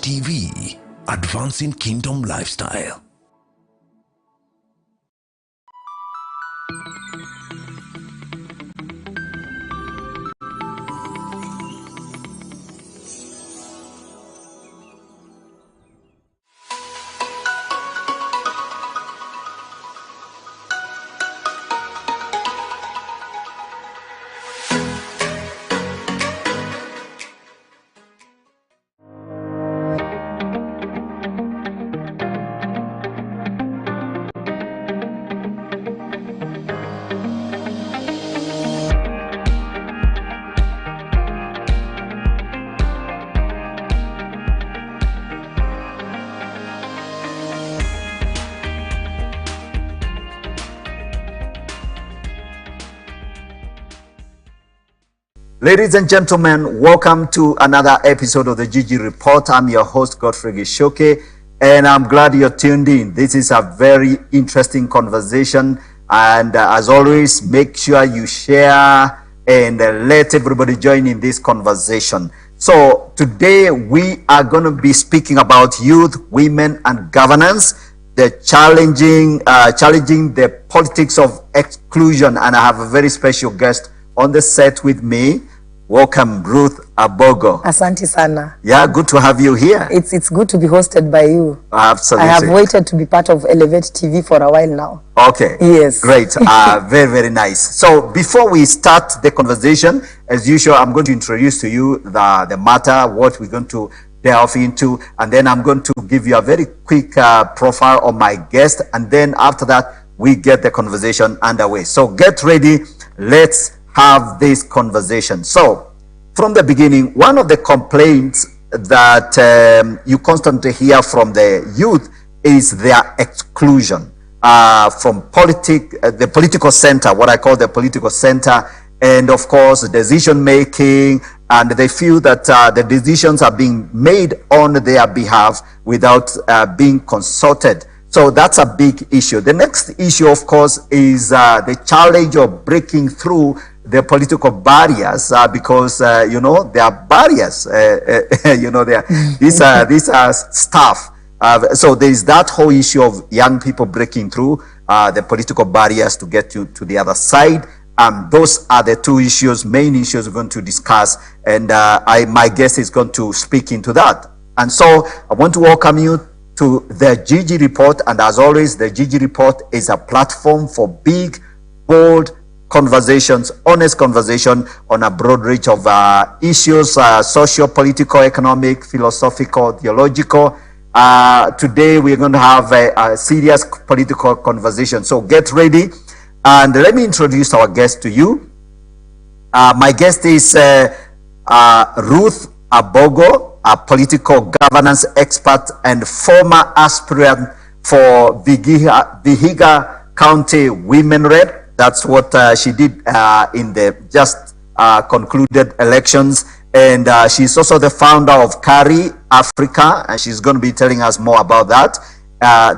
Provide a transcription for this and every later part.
TV, advancing kingdom lifestyle. Ladies and gentlemen, welcome to another episode of the GG Report. I'm your host, Godfrey Gishoke, and I'm glad you're tuned in. This is a very interesting conversation, and as always, make sure you share and let everybody join in this conversation. So today we are going to be speaking about youth, women, and governance, the challenging the politics of exclusion, and I have a very special guest on the set with me. Welcome, Ruth Abogo. Asante sana. Yeah, good to have you here. It's good to be hosted by you. Absolutely. I have waited to be part of Elevate TV for a while now. Okay. Yes. Great. Very, very nice. So before we start the conversation, as usual, I'm going to introduce to you the matter, what we're going to delve into, and then I'm going to give you a very quick profile of my guest, and then after that, we get the conversation underway. So get ready. Let's have this conversation. So from the beginning, one of the complaints that you constantly hear from the youth is their exclusion from the political center, what I call the political center, and of course decision making, and they feel that the decisions are being made on their behalf without being consulted. So that's a big issue. The next issue, of course, is the challenge of breaking through the political barriers, because you know, there are barriers. You know, these are stuff. So there is that whole issue of young people breaking through the political barriers to get to the other side. Those are the two main issues we're going to discuss, and my guest is going to speak into that. And so I want to welcome you to the GG Report, and as always, the GG Report is a platform for big, bold conversations, honest conversation on a broad range of issues, social, political, economic, philosophical, theological. Today we're going to have a serious political conversation, so get ready. And let me introduce our guest to you. My guest is Ruth Abogo, a political governance expert and former aspirant for Vihiga County Women Rep. That's what she did in the just concluded elections. And she's also the founder of CARI Africa, and she's going to be telling us more about that.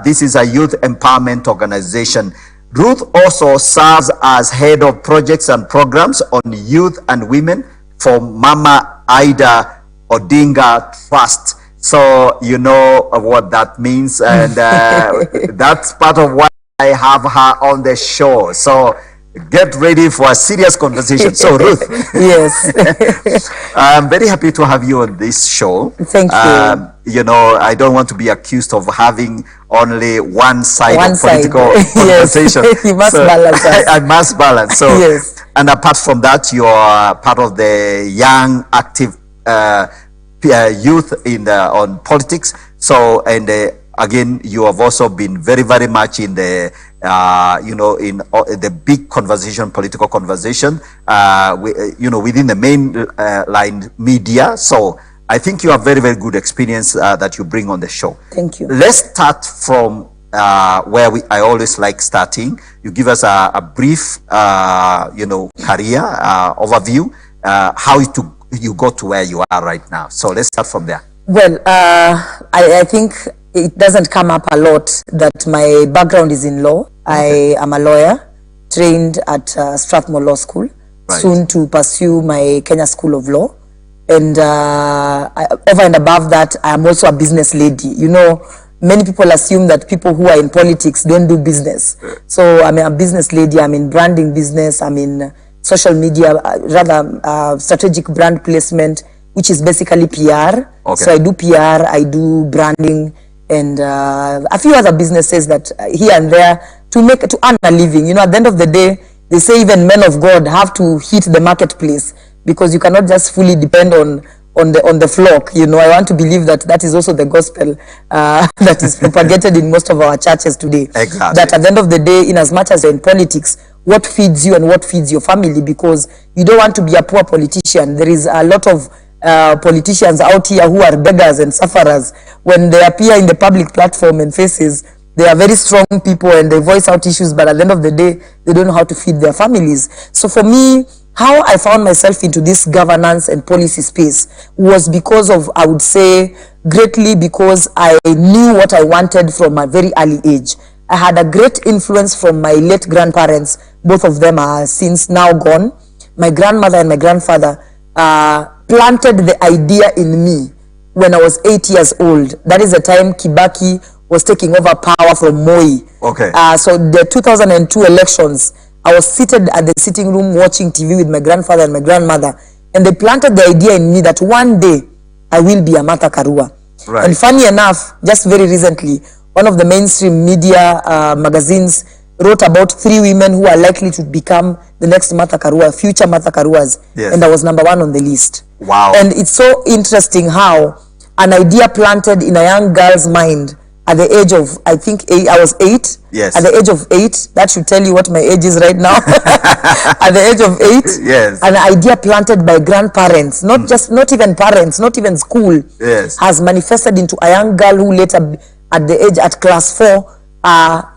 This is a youth empowerment organization. Ruth also serves as head of projects and programs on youth and women for Mama Ida Odinga Trust. So you know what that means, and that's part of why I have her on the show. So get ready for a serious conversation. So Ruth, yes, I'm very happy to have you on this show. Thank you. You know, I don't want to be accused of having only one side of political conversation. Yes. You must balance that. I must balance. So, yes. And apart from that, you are part of the young, active youth on politics. So, and again, you have also been very, very much in the, you know, in the big conversation, political conversation, you know, within the mainline media. So I think you have very, very good experience that you bring on the show. Thank you. Let's start from where I always like starting. You give us a brief, you know, career overview, how you got to where you are right now. So let's start from there. Well, I think it doesn't come up a lot that my background is in law. Okay. I am a lawyer, trained at Strathmore Law School, soon to pursue my Kenya School of Law. And over and above that, I am also a business lady. You know, many people assume that people who are in politics don't do business. So I'm a business lady. I'm in branding business. I'm in social media, strategic brand placement, which is basically PR. Okay. So I do PR, I do branding, and a few other businesses that here and there to earn a living. You know, at the end of the day, they say even men of God have to hit the marketplace, because you cannot just fully depend on the flock. You know, I want to believe that is also the gospel that is propagated in most of our churches today. Exactly. That at the end of the day, in as much as you're in politics, what feeds you and what feeds your family, because you don't want to be a poor politician. There is a lot of politicians out here who are beggars and sufferers. When they appear in the public platform and faces, they are very strong people and they voice out issues, but at the end of the day, they don't know how to feed their families. So for me, how I found myself into this governance and policy space was because of, I would say, greatly because I knew what I wanted from a very early age. I had a great influence from my late grandparents. Both of them are since now gone. My grandmother and my grandfather planted the idea in me when I was 8 years old. That is the time Kibaki was taking over power from Moi. Okay. So the 2002 elections, I was seated at the sitting room watching TV with my grandfather and my grandmother, and they planted the idea in me that one day I will be a Martha Karua. Right. And funny enough, just very recently, one of the mainstream media magazines wrote about 3 women who are likely to become the next Martha Karua, future Martha Karuas. Yes. And I was number 1 on the list. Wow. And it's so interesting how an idea planted in a young girl's mind at the age of, I think, I was 8. Yes. At the age of 8, that should tell you what my age is right now. At the age of 8, yes, an idea planted by grandparents, not even parents, not even school, yes, has manifested into a young girl who later, at class 4,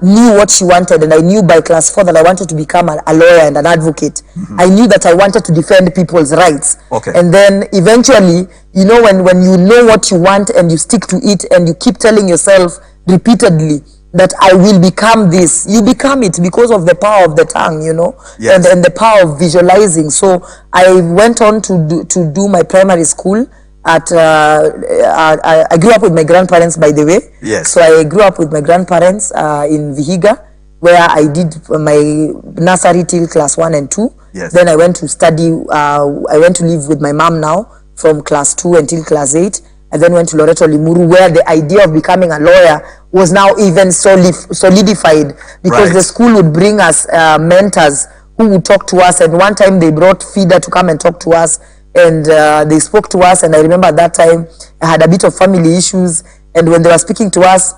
knew what she wanted. And I knew by class 4 that I wanted to become a lawyer and an advocate. I knew that I wanted to defend people's rights. Okay. And then eventually, you know, when you know what you want and you stick to it and you keep telling yourself repeatedly that I will become this, you become it because of the power of the tongue, you know, yes, and the power of visualizing. So I went on to do my primary school at, I grew up with my grandparents, by the way. Yes. So I grew up with my grandparents in Vihiga, where I did my nursery till class 1 and 2. Yes. Then I went to study, I went to live with my mom now from class 2 until class 8. I then went to Loreto Limuru, where the idea of becoming a lawyer was now even solidified, because right, the school would bring us mentors who would talk to us. And one time they brought FIDA to come and talk to us, and they spoke to us. And I remember at that time I had a bit of family issues, and when they were speaking to us,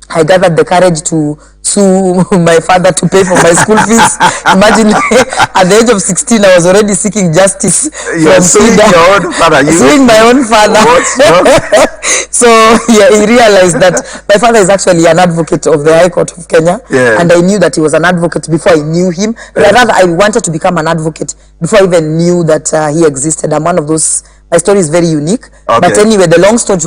I gathered the courage to sue my father to pay for my school fees. Imagine, at the age of 16, I was already seeking justice. You're suing your own father. Suing my own father. So yeah, he realized that my father is actually an advocate of the High Court of Kenya. Yeah. And I knew that he was an advocate before I knew him. Yeah. Rather, I wanted to become an advocate before I even knew that he existed. I'm one of those. My story is very unique. Okay. But anyway, to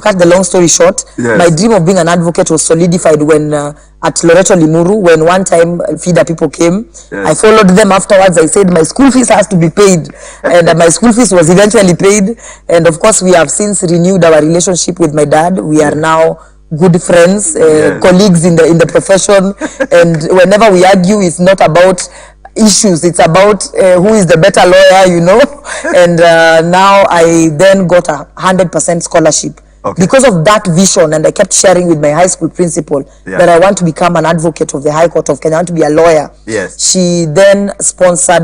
cut the long story short, yes, my dream of being an advocate was solidified when at Loreto Limuru, when one time FIDA people came. Yes. I followed them afterwards. I said my school fees has to be paid, and my school fees was eventually paid. And of course, we have since renewed our relationship with my dad. We are now good friends, yes, colleagues in the profession. And whenever we argue, it's not about issues, it's about who is the better lawyer, you know. And now I then got 100% scholarship. Okay. Because of that vision, and I kept sharing with my high school principal that I want to become an advocate of the High Court of Kenya. I want to be a lawyer. Yes. She then sponsored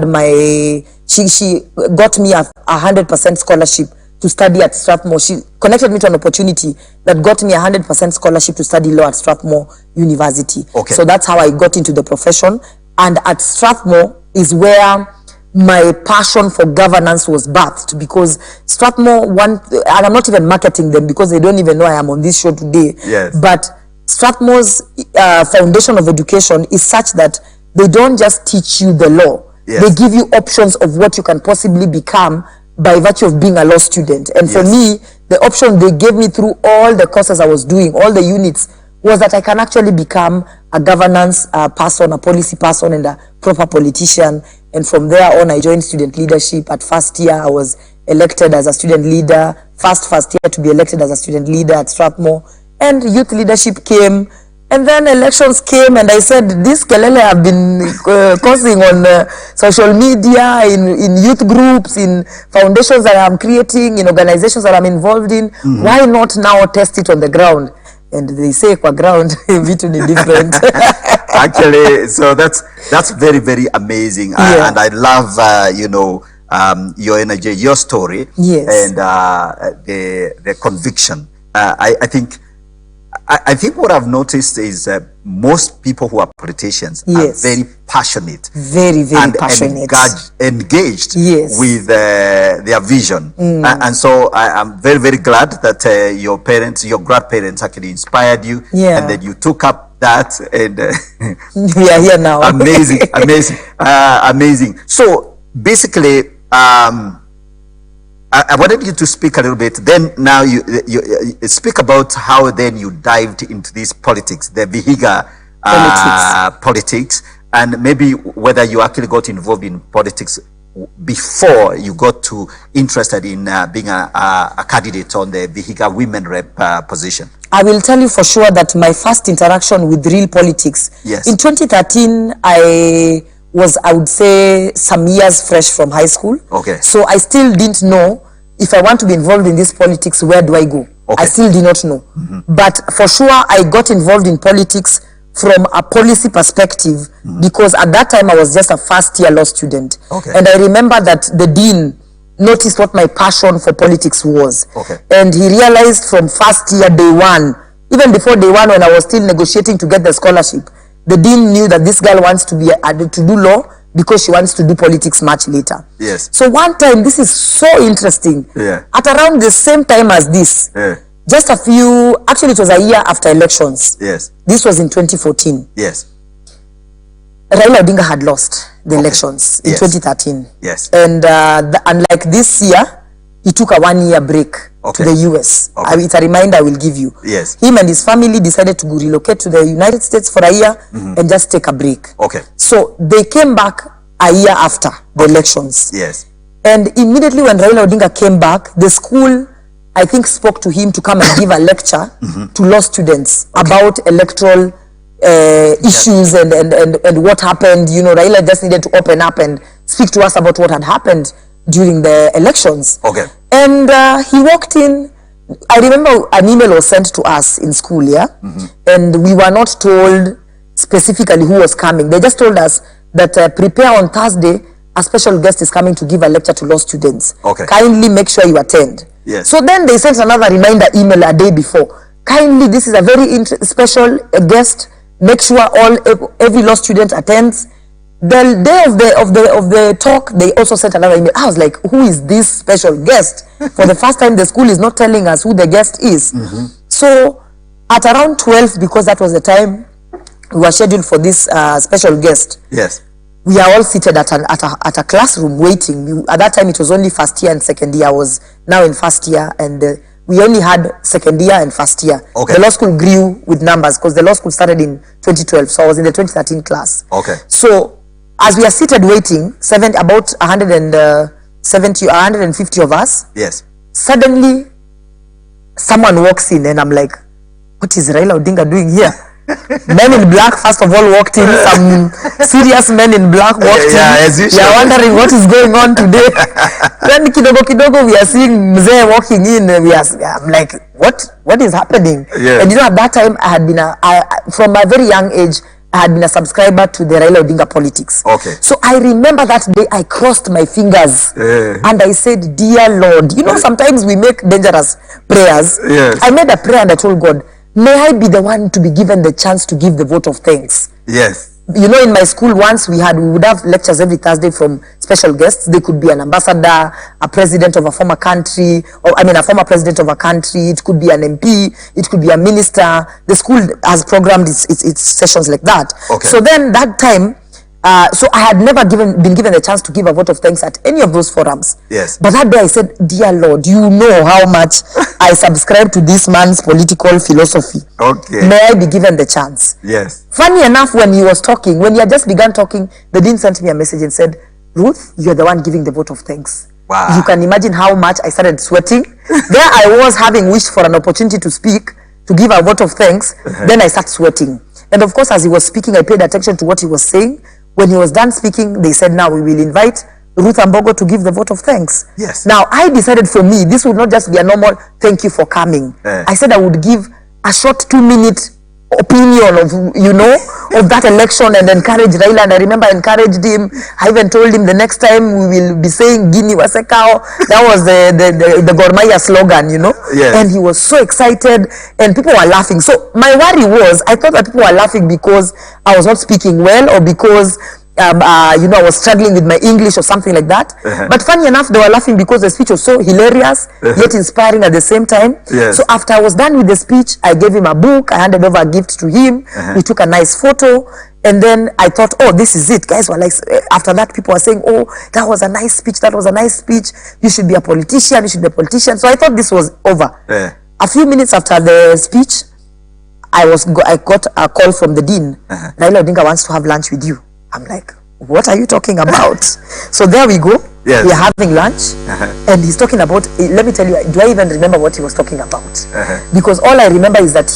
she got me 100% scholarship to study at Strathmore. She connected me to an opportunity that got me 100% scholarship to study law at Strathmore University. Okay. So that's how I got into the profession. And at Strathmore is where my passion for governance was birthed, because Strathmore, and I'm not even marketing them because they don't even know I am on this show today. Yes. But Strathmore's foundation of education is such that they don't just teach you the law. Yes. They give you options of what you can possibly become by virtue of being a law student. And for Yes. me, the option they gave me through all the courses I was doing, all the units, was that I can actually become a governance person, a policy person, and a proper politician. And from there on, I joined student leadership. At first year, I was elected as a student leader, first year to be elected as a student leader at Strathmore, and youth leadership came, and then elections came, and I said, this kelele have been causing on social media, in youth groups, in foundations that I'm creating, in organizations that I'm involved in, why not now test it on the ground? And they say kwa ground vitu ni different. Actually, so that's very, very amazing. Yeah. And I love your energy, your story, yes, and the conviction. I think what I've noticed is most people who are politicians yes, are very passionate, very passionate, engaged yes, with their vision. And so I'm very, very glad that your parents, your grandparents actually inspired you, yeah, and then you took up that, and we are here now. amazing, amazing, amazing. So basically, I wanted you to speak a little bit. Then now you speak about how then you dived into this politics, the Vihiga politics, and maybe whether you actually got involved in politics before you got to interested in being a candidate on the Vihiga women rep position. I will tell you for sure that my first interaction with real politics, yes, in 2013, I would say, some years fresh from high school. Okay. So I still didn't know if I want to be involved in this politics, where do I go? Okay. I still did not know. But for sure, I got involved in politics from a policy perspective, because at that time I was just a first-year law student. Okay. And I remember that the dean noticed what my passion for politics was. Okay. And he realized from first year, day one, even before day one, when I was still negotiating to get the scholarship, the dean knew that this girl wants to do law because she wants to do politics much later. Yes. So one time, this is so interesting. Yeah. At around the same time as this, yeah, just actually it was a year after elections. yes, This was in 2014. yes, Raila Odinga had lost the elections in Yes. 2013. yes. And unlike this year, he took a 1-year break Okay. to the US. Okay. It's a reminder I will give you. Yes. Him and his family decided to relocate to the United States for a year and just take a break. Okay. So they came back a year after the elections. Yes. And immediately when Raila Odinga came back, the school, I think, spoke to him to come and give a lecture to law students about electoral issues and what happened. You know, Raila just needed to open up and speak to us about what had happened during the elections. Okay. And he walked in. I remember an email was sent to us in school, yeah? And we were not told specifically who was coming. They just told us that prepare on Thursday, a special guest is coming to give a lecture to law students. Okay. Kindly make sure you attend. Yes. So then they sent another reminder email a day before. Kindly, this is a very special guest. Make sure every law student attends. The day of the talk, they also sent another email. I was like, who is this special guest? For the first time, the school is not telling us who the guest is. So at around 12, because that was the time we were scheduled for this special guest, Yes. we are all seated at a classroom waiting. At that time, it was only first year and second year. I was now in first year, and we only had second year and first year. Okay. The law school grew with numbers because the law school started in 2012, so I was in the 2013 class. Okay. So as we are seated waiting, about 170 or 150 of us, Yes. suddenly someone walks in, and I'm like, what is Raila Odinga doing here? Men in black first of all walked in. Some serious men in black walked Yeah, in. as We usual. are wondering what is going on today. Then kidogo we are seeing Mzee walking in. I'm like, what is happening? Yeah. And you know, at that time I had been from my very young age, I had been a subscriber to the Raila Odinga politics. Okay. So I remember that day I crossed my fingers and I said, dear Lord, you know, sometimes we make dangerous prayers. Yes. I made a prayer and I told God, may I be the one to be given the chance to give the vote of thanks. Yes. You know, in my school, once we would have lectures every Thursday from special guests. They could be an ambassador, a president of a former country, a former president of a country. It could be an MP. It could be a minister. The school has programmed its sessions like that. Okay. So then that time, so I had never been given the chance to give a vote of thanks at any of those forums. Yes. But that day I said, dear Lord, you know how much I subscribe to this man's political philosophy. Okay. May I be given the chance? Yes. Funny enough, when he had just begun talking, the dean sent me a message and said, Ruth, you're the one giving the vote of thanks. Wow. You can imagine how much I started sweating. There I was having wished for an opportunity to speak, to give a vote of thanks. Then I started sweating. And of course, as he was speaking, I paid attention to what he was saying. When he was done speaking, they said, now we will invite Ruth Ambogo to give the vote of thanks. Yes. Now, I decided for me, this would not just be a normal thank you for coming. I said I would give a short 2-minute opinion of, you know, of that election and encourage Raila. And I remember I encouraged him. I even told him the next time we will be saying Guinea Wasekao. That was the Gor Mahia slogan, you know. Yes. And he was so excited and people were laughing. So my worry was, I thought that people were laughing because I was not speaking well or because you know, I was struggling with my English or something like that. But funny enough, they were laughing because the speech was so hilarious, yet inspiring at the same time. Yes. So after I was done with the speech, I gave him a book. I handed over a gift to him. We took a nice photo. And then I thought, oh, this is it. Guys were like, after that, people were saying, oh, that was a nice speech. That was a nice speech. You should be a politician. You should be a politician. So I thought this was over. A few minutes after the speech, I got a call from the dean. Raila Odinga wants to have lunch with you. I'm like, what are you talking about? So there we go. Yes. We are having lunch. And he's talking about, let me tell you, do I even remember what he was talking about? Because all I remember is that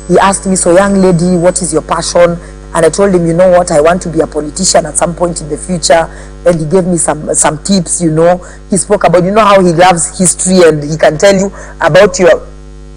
he asked me, so young lady, what is your passion? And I told him, you know what, I want to be a politician at some point in the future. And he gave me some tips, you know. He spoke about, you know how he loves history and he can tell you about your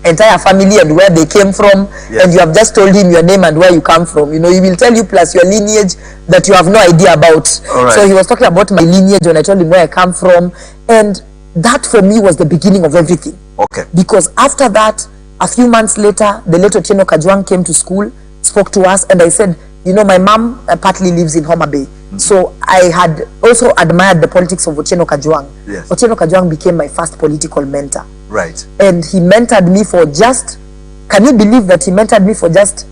entire family and where they came from. Yes. And you have just told him your name and where you come from. You know, he will tell you plus your lineage that you have no idea about. Right. So he was talking about my lineage when I told him where I come from. And that for me was the beginning of everything. Okay. Because after that, a few months later, the late Otieno Kajwang came to school, spoke to us, and I said, you know, my mom partly lives in Homa Bay. So I had also admired the politics of Otieno Kajwang. Yes. Otieno Kajwang became my first political mentor. Right. And he mentored me for just, can you believe that he mentored me for just,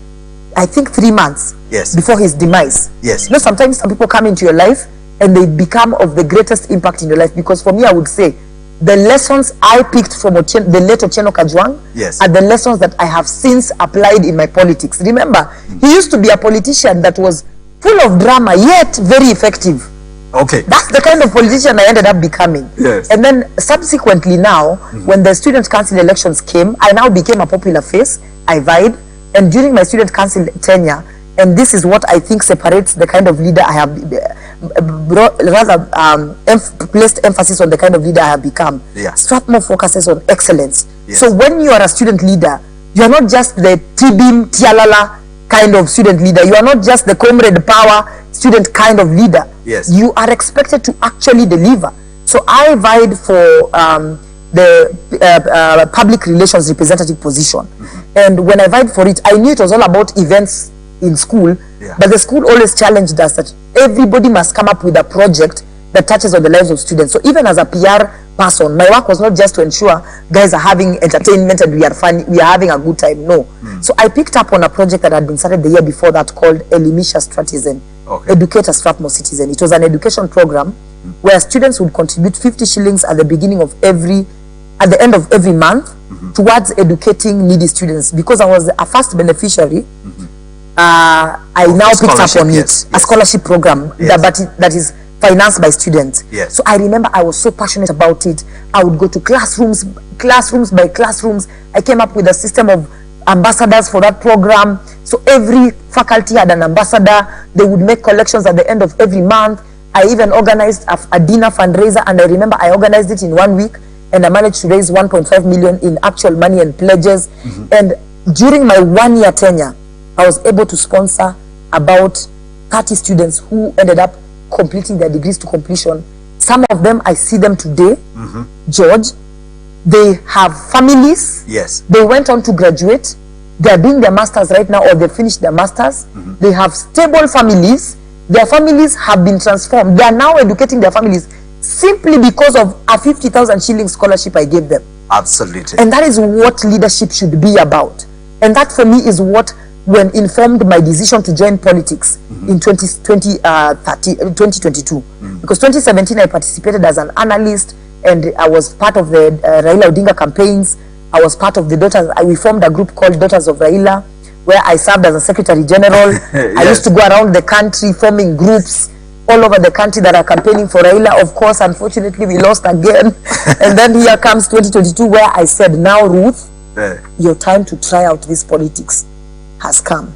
I think 3 months. Yes. Before his demise. Yes. You know, sometimes some people come into your life and they become of the greatest impact in your life. Because for me, I would say, the lessons I picked from the late Otieno Kajwang Yes. are the lessons that I have since applied in my politics. Remember, he used to be a politician that was full of drama, yet very effective. Okay. That's the kind of politician I ended up becoming. Yes. And then subsequently now, when the student council elections came, I now became a popular face. I vied. And during my student council tenure, and this is what I think separates the kind of leader I have placed emphasis on the kind of leader I have become. Yeah. Strathmore focuses on excellence. Yes. So when you are a student leader, you are not just the Tibim, Tialala kind of student leader. You are not just the comrade power student kind of leader. Yes. You are expected to actually deliver. So I vied for the public relations representative position. And when I vied for it, I knew it was all about events in school. Yeah. But the school always challenged us that everybody must come up with a project that touches on the lives of students. So even as a PR person, my work was not just to ensure guys are having entertainment and we are having a good time. No. So I picked up on a project that had been started the year before that called Elimisha Stratizen. Okay. Educate a Strathmore Citizen. It was an education program where students would contribute 50 shillings at the beginning of at the end of every month towards educating needy students. Because I was a first beneficiary, I now picked up on it. A scholarship program that is financed by students. Yes. So I remember I was so passionate about it. I would go to classrooms by classrooms. I came up with a system of ambassadors for that program. So every faculty had an ambassador. They would make collections at the end of every month. I even organized a dinner fundraiser, and I remember I organized it in 1 week, and I managed to raise 1.5 million in actual money and pledges. And during my 1-year tenure, I was able to sponsor about 30 students who ended up completing their degrees to completion. Some of them, I see them today. George, they have families. Yes. They went on to graduate. They are doing their masters right now, or they finished their masters. They have stable families. Their families have been transformed. They are now educating their families simply because of a 50,000 shilling scholarship I gave them. Absolutely. And that is what leadership should be about. And that for me is what informed my decision to join politics in 2022. Because 2017 I participated as an analyst, and I was part of the Raila Odinga campaigns. I was part of the Daughters. We formed a group called Daughters of Raila, where I served as a Secretary General. Yes. I used to go around the country forming groups all over the country that are campaigning for Raila. Of course, unfortunately, we lost again. And then here comes 2022, where I said, now, Ruth, your time to try out this politics has come.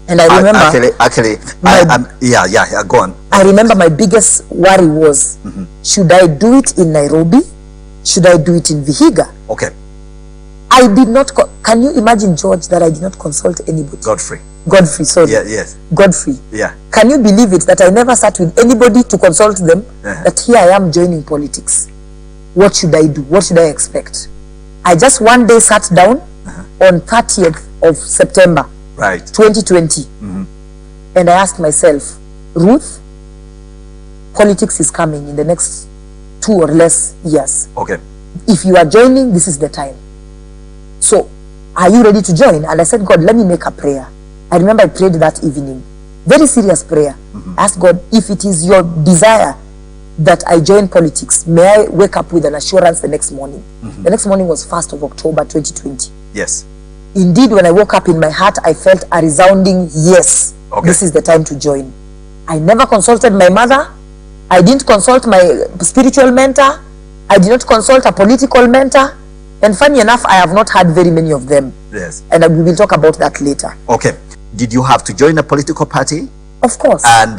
And I remember... Go on. I remember my biggest worry was, should I do it in Nairobi? Should I do it in Vihiga? Okay. I did not... Can you imagine, George, that I did not consult anybody? Godfrey, sorry. Yeah, yes. Godfrey. Yeah. Can you believe it that I never sat with anybody to consult them that here I am joining politics? What should I do? What should I expect? I just one day sat down on 30th of September, right, 2020, and I asked myself, Ruth, politics is coming in the next 2 or less years. Okay. If you are joining, this is the time. So, are you ready to join? And I said, God, let me make a prayer. I remember I prayed that evening. Very serious prayer. I asked God, if it is your desire that I join politics, may I wake up with an assurance the next morning. The next morning was 1st of October 2020. Yes. Indeed, when I woke up in my heart, I felt a resounding yes. Okay. This is the time to join. I never consulted my mother. I didn't consult my spiritual mentor. I did not consult a political mentor. And funny enough, I have not had very many of them. Yes. And we will talk about that later. Okay. Did you have to join a political party? Of course. And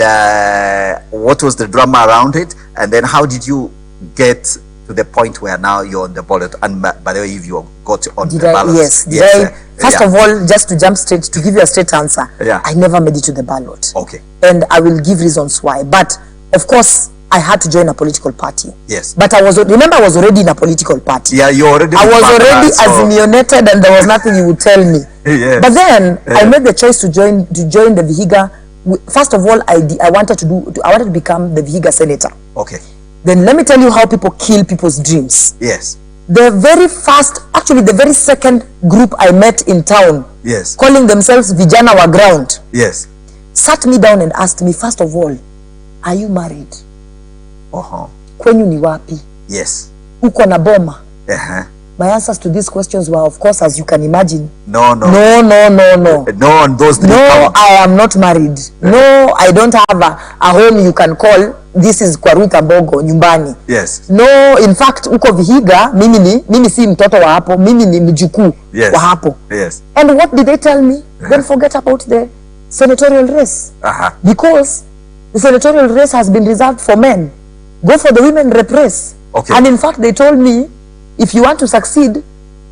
what was the drama around it? And then how did you get to the point where now you're on the ballot? And by the way, if you got on the ballot. Yes. First of all, just to jump straight, to give you a straight answer, I never made it to the ballot. Okay. And I will give reasons why. But of course, I had to join a political party. Yes. But I was already in a political party. Yeah, you already. I was already assimilated, and there was nothing you would tell me. Yes. But then I made the choice to join the Vihiga. First of all, I wanted to become the Vihiga senator. Okay. Then let me tell you how people kill people's dreams. Yes. The very second group I met in town, yes, calling themselves Vijana wa Ground, yes, sat me down and asked me, first of all, are you married? Kwenyu ni wapi? Yes. Uko na boma? My answers to these questions were, of course, as you can imagine, no on those three counts. I am not married. No, I don't have a home you can call. This is kwa Ruth Ambogo nyumbani. Yes. No, in fact, uko Vihiga, mimi si mtoto wa hapo, mimi ni mjukuu wa hapo. Yes. And what did they tell me? Don't forget about the senatorial race. Because the senatorial race has been reserved for men. Go for the women rep race. Okay. And in fact, they told me, if you want to succeed,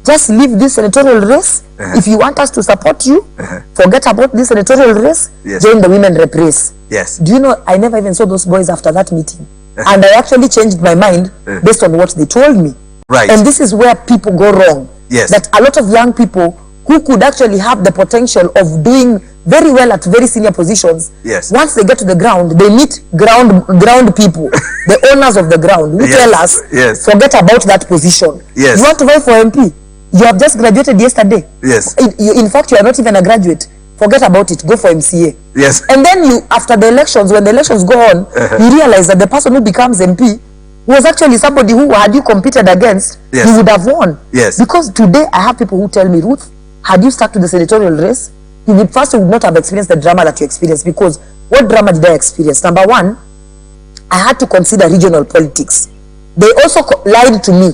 just leave this senatorial race. If you want us to support you, forget about this senatorial race, join the women rep race. Yes. Do you know, I never even saw those boys after that meeting. And I actually changed my mind based on what they told me. Right. And this is where people go wrong. Yes. That a lot of young people who could actually have the potential of doing very well at very senior positions, yes, once they get to the ground, they meet ground people, the owners of the ground, who tell us, forget about that position. Yes. You want to vie for MP? You have just graduated yesterday. Yes. In fact, you are not even a graduate. Forget about it. Go for MCA. Yes. And then you, after the elections, when the elections go on, you realize that the person who becomes MP was actually somebody who, had you competed against, you would have won. Yes. Because today I have people who tell me, Ruth, had you stuck to the senatorial race, you would not have experienced the drama that you experienced. Because what drama did I experience? Number one, I had to consider regional politics. They also lied to me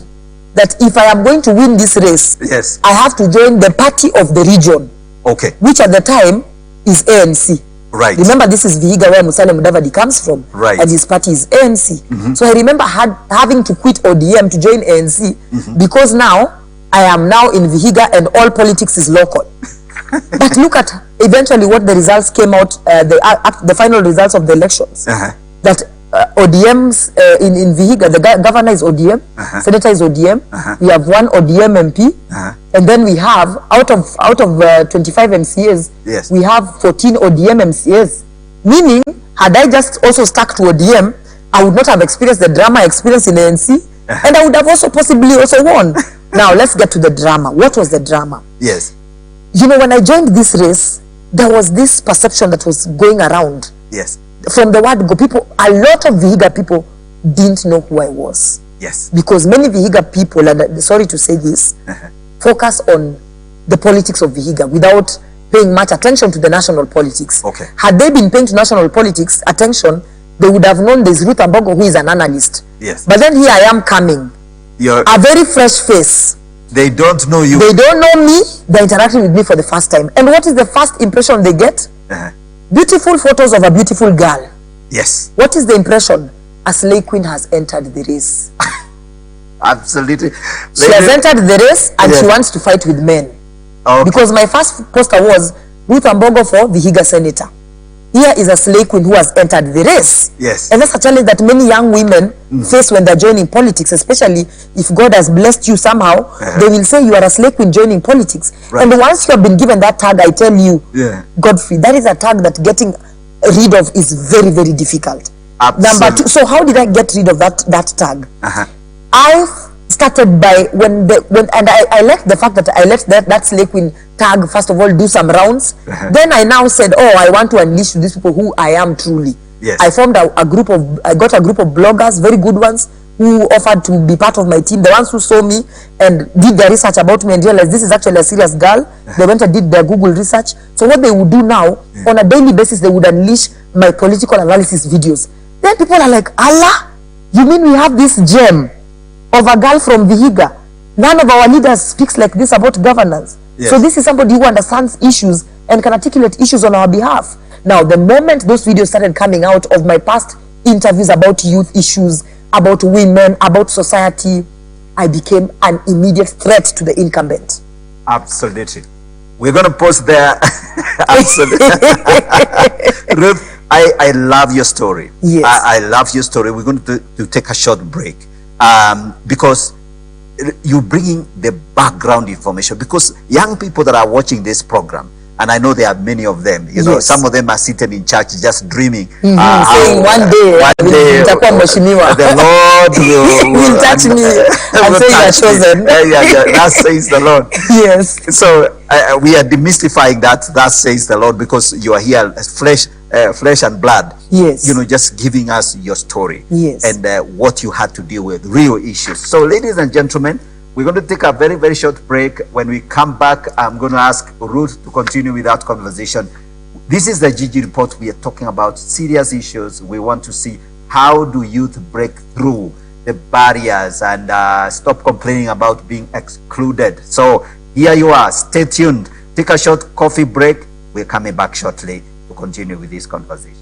that if I am going to win this race, yes, I have to join the party of the region. Okay. Which at the time is ANC. Right. Remember, this is Vihiga, where Musalia Mudavadi comes from. Right. And his party is ANC. So I remember having to quit ODM to join ANC because now I am now in Vihiga and all politics is local. But look at eventually what the results came out, the final results of the elections. That ODMs in Vihiga, the governor is ODM, senator is ODM. We have one ODM MP, and then we have out of 25 MCAs, yes, we have 14 ODM MCAs. Meaning, had I just also stuck to ODM, I would not have experienced the drama I experienced in ANC, and I would have also possibly also won. Now let's get to the drama. What was the drama? Yes. You know, when I joined this race, there was this perception that was going around. Yes. From the word go, a lot of Vihiga people didn't know who I was. Yes. Because many Vihiga people, and sorry to say this, focus on the politics of Vihiga without paying much attention to the national politics. Okay. Had they been paying to national politics attention, they would have known there's Ruth Ambogo, who is an analyst. Yes. But then here I am coming, a very fresh face. They don't know you. They don't know me. They're interacting with me for the first time. And what is the first impression they get? Beautiful photos of a beautiful girl. Yes. What is the impression? A slay queen has entered the race. Absolutely. She has entered the race and she wants to fight with men. Okay. Because my first poster was Ruth Ambogo for Vihiga Senator. Here is a slay queen who has entered the race. Yes. And that's a challenge that many young women face when they're joining politics, especially if God has blessed you somehow. They will say you are a slay queen joining politics. Right. And once you have been given that tag, I tell you, Godfrey, that is a tag that getting rid of is very, very difficult. Absolutely. Number two, so how did I get rid of that tag? I started by I liked the fact that I let that slay queen tag first of all do some rounds. Then I now said, oh, I want to unleash to these people who I am truly. Yes. I formed I got a group of bloggers, very good ones, who offered to be part of my team. The ones who saw me and did their research about me and realized this is actually a serious girl. They went and did their Google research. So what they would do now, on a daily basis, they would unleash my political analysis videos. Then people are like, Allah, you mean we have this gem of a girl from Vihiga? None of our leaders speaks like this about governance. Yes. So this is somebody who understands issues and can articulate issues on our behalf. Now, the moment those videos started coming out of my past interviews about youth issues, about women, about society, I became an immediate threat to the incumbent. Absolutely. We're going to pause there. Absolutely. Ruth, I love your story. Yes. I love your story. We're going to take a short break because you're bringing the background information, because young people that are watching this program, and I know there are many of them, you know, some of them are sitting in church just dreaming, saying one day the Lord will touch me and say you are chosen. That says the Lord. Yes. So we are demystifying that says the Lord, because you are here as flesh and blood. Yes. You know, just giving us your story. Yes. And what you had to deal with, real issues. So ladies and gentlemen, we're going to take a very, very short break. When we come back, I'm going to ask Ruth to continue with that conversation. This is the GG Report. We are talking about serious issues. We want to see how do youth break through the barriers and stop complaining about being excluded. So here you are. Stay tuned. Take a short coffee break. We're coming back shortly to continue with this conversation.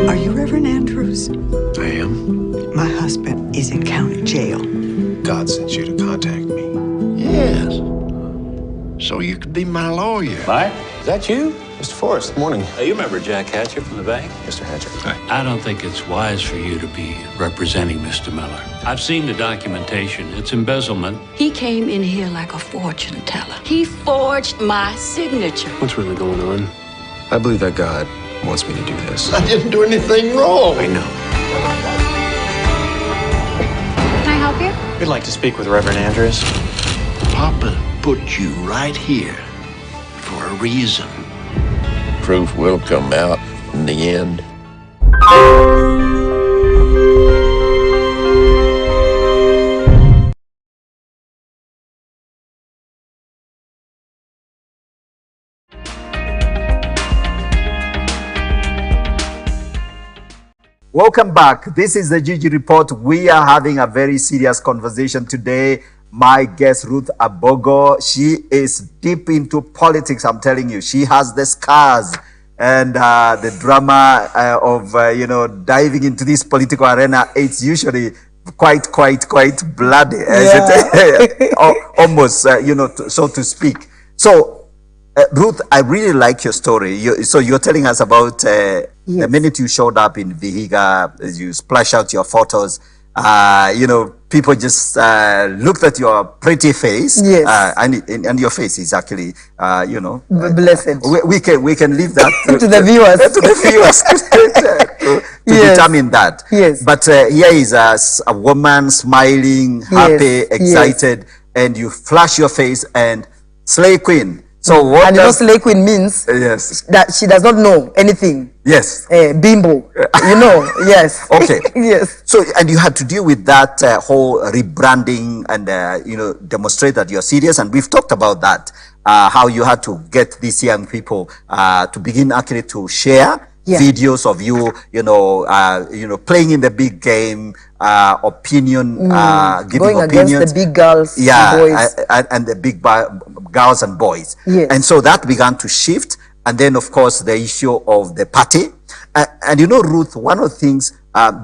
Are you Reverend Andrews? I am. My husband is in county jail. God sent you to contact me. Yes. So you could be my lawyer. Mike, is that you? Mr. Forrest, morning. You remember Jack Hatcher from the bank? Mr. Hatcher. I don't think it's wise for you to be representing Mr. Miller. I've seen the documentation. It's embezzlement. He came in here like a fortune teller. He forged my signature. What's really going on? I believe that God wants me to do this. I didn't do anything wrong. I know. Can I help you? We'd like to speak with Reverend Andrews. Papa put you right here for a reason. Truth will come out in the end. Welcome back. This is the GG Report. We are having a very serious conversation today. My guest, Ruth Ambogo, she is deep into politics, I'm telling you. She has the scars and the drama of, diving into this political arena. It's usually quite bloody, almost, so to speak. So, Ruth, I really like your story. So you're telling us about the minute you showed up in Vihiga, you splash out your photos, You know, people just looked at your pretty face. Yes. And your face is actually, you know, blessed. We can leave that to the viewers. To the viewers to Yes. determine that. Yes. But here is a woman smiling, happy, Yes. excited, and you flash your face and Slay Queen. So what And you know, does Slay Queen means yes. that she does not know anything. Yes. Bimbo. You know, yes. Okay. Yes. So, and you had to deal with that whole rebranding and, you know, demonstrate that you're serious. And we've talked about that, how you had to get these young people to begin actually to share videos of you, you know, playing in the big game, opinion, giving Going opinions. against the big girls Yeah, and boys. and the big girls and boys. Yes. And so that began to shift. And then, of course, the issue of the party. And you know, Ruth, one of the things,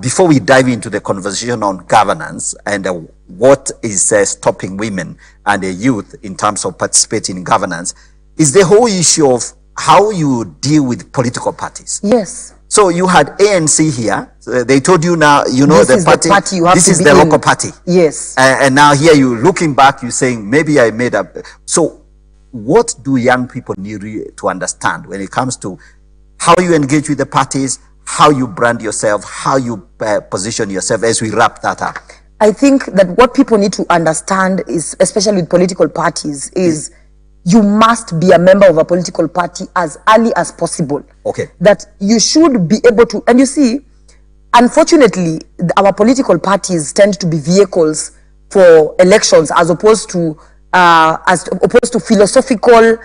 before we dive into the conversation on governance and what is stopping women and the youth in terms of participating in governance, is the whole issue of how you deal with political parties. Yes. So you had ANC here. They told you now, you know, This the is the party you have this to is be the in. local party. Yes. And now here you looking back, you saying, maybe I made up. So what do young people need to understand when it comes to how you engage with the parties, how you brand yourself, how you position yourself, as we wrap that up? I think that what people need to understand is, especially with political parties, is you must be a member of a political party as early as possible. Okay. That you should be able to, and you see, unfortunately, our political parties tend to be vehicles for elections as opposed to philosophical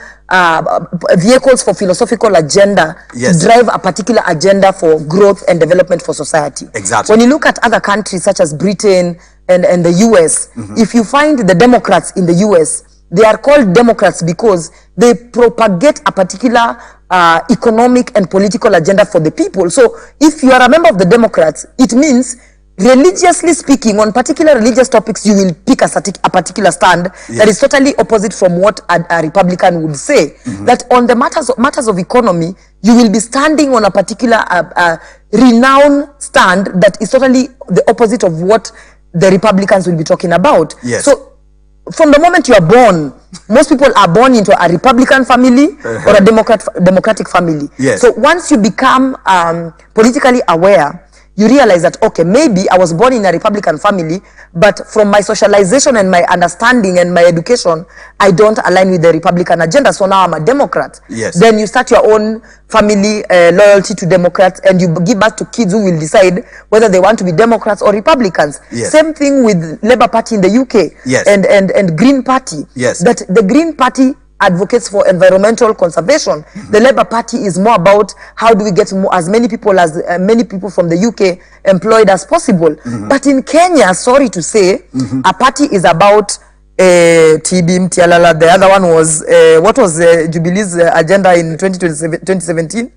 vehicles for philosophical agenda Yes. to drive a particular agenda for growth and development for society. Exactly. When you look at other countries such as Britain and the US, if you find the Democrats in the US, they are called Democrats because they propagate a particular economic and political agenda for the people. So if you are a member of the Democrats, it means, religiously speaking, on particular religious topics, you will pick a particular stand that is totally opposite from what a Republican would say. That on the matters of economy, you will be standing on a particular renowned stand that is totally the opposite of what the Republicans will be talking about. Yes. So from the moment you are born, most people are born into a Republican family or a Democratic family. Yes. So once you become politically aware, you realize that, okay, maybe I was born in a Republican family, but from my socialization and my understanding and my education, I don't align with the Republican agenda, so now I'm a Democrat. Yes. Then you start your own family loyalty to Democrats, and you give birth to kids who will decide whether they want to be Democrats or Republicans. Yes. Same thing with Labour Party in the UK. Yes. And Green Party. Yes. That the Green Party advocates for environmental conservation. The Labour Party is more about how do we get as many people from the UK employed as possible. But in Kenya, sorry to say, a party is about TB Mtialala. The other one was what was Jubilee's agenda in 2017?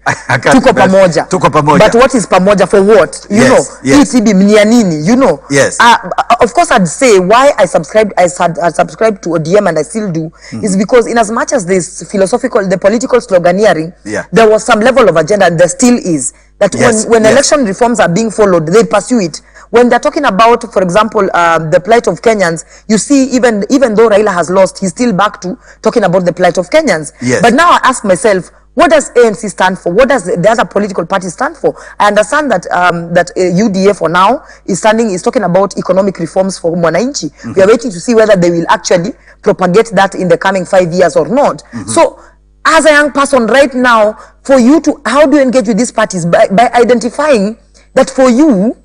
Tuko pamoja. Tuko pamoja. But what is pamoja for what? You know, TB Mnianini, you know. Yes. Of course, I'd say why I subscribed to ODM, and I still do, is because in as much as this the political sloganeering, there was some level of agenda, and there still is. That when election reforms are being followed, they pursue it. When they're talking about, for example, the plight of Kenyans, you see, even though Raila has lost, he's still back to talking about the plight of Kenyans. Yes. But now I ask myself, what does ANC stand for? What does the other political parties stand for? I understand that UDA for now is talking about economic reforms for Mwananchi. We are waiting to see whether they will actually propagate that in the coming 5 years or not. So, as a young person right now, for you to, how do you engage with these parties? By identifying that for you,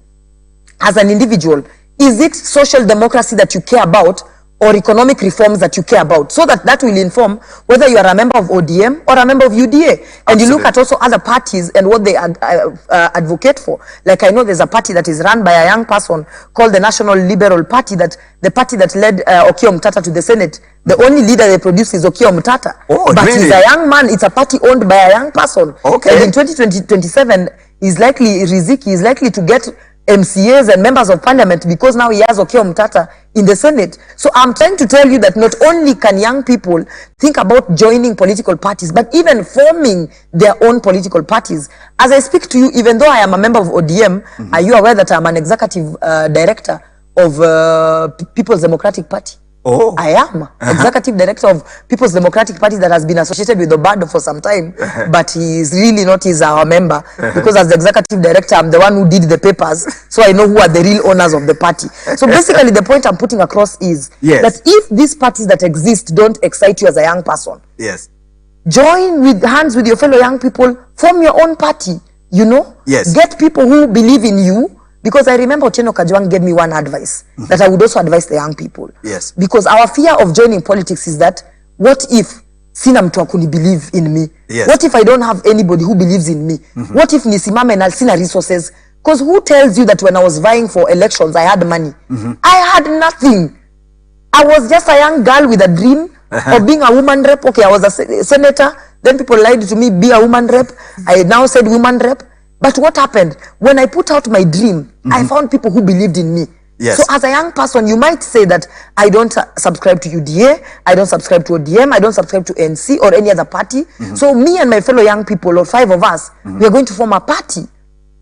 as an individual, is it social democracy that you care about or economic reforms that you care about? So that will inform whether you are a member of ODM or a member of UDA. And you look at also other parties and what they advocate for. Like I know there's a party that is run by a young person called the National Liberal Party, the party that led Okiya Omtata to the Senate. The only leader they produce is Okiya Omtata. Oh, but really? he's a young man. It's a party owned by a young person. Okay. And in 2027, Riziki is likely to get MCAs and members of parliament because now he has Okiya Omtatah in the Senate. So I'm trying to tell you that not only can young people think about joining political parties, but even forming their own political parties. As I speak to you, even though I am a member of ODM, are you aware that I'm an executive director of People's Democratic Party? Oh. I am executive director of People's Democratic Party that has been associated with Obado for some time, but he is really not our member because as the executive director, I'm the one who did the papers, so I know who are the real owners of the party. So basically, the point I'm putting across is that if these parties that exist don't excite you as a young person, join with hands with your fellow young people, form your own party, you know, get people who believe in you. Because I remember Otieno Kajwang gave me one advice that I would also advise the young people. Because our fear of joining politics is that, what if sina mtu wa believe in me? What if I don't have anybody who believes in me? What if nisimame na sina resources? Because who tells you that when I was vying for elections, I had money? I had nothing. I was just a young girl with a dream of being a woman rep. Okay, I was a senator. Then people lied to me, be a woman rep. I now said woman rep. But what happened? When I put out my dream, I found people who believed in me. So as a young person, you might say that I don't subscribe to UDA, I don't subscribe to ODM, I don't subscribe to NC or any other party. So me and my fellow young people, or 5 of us, we are going to form a party.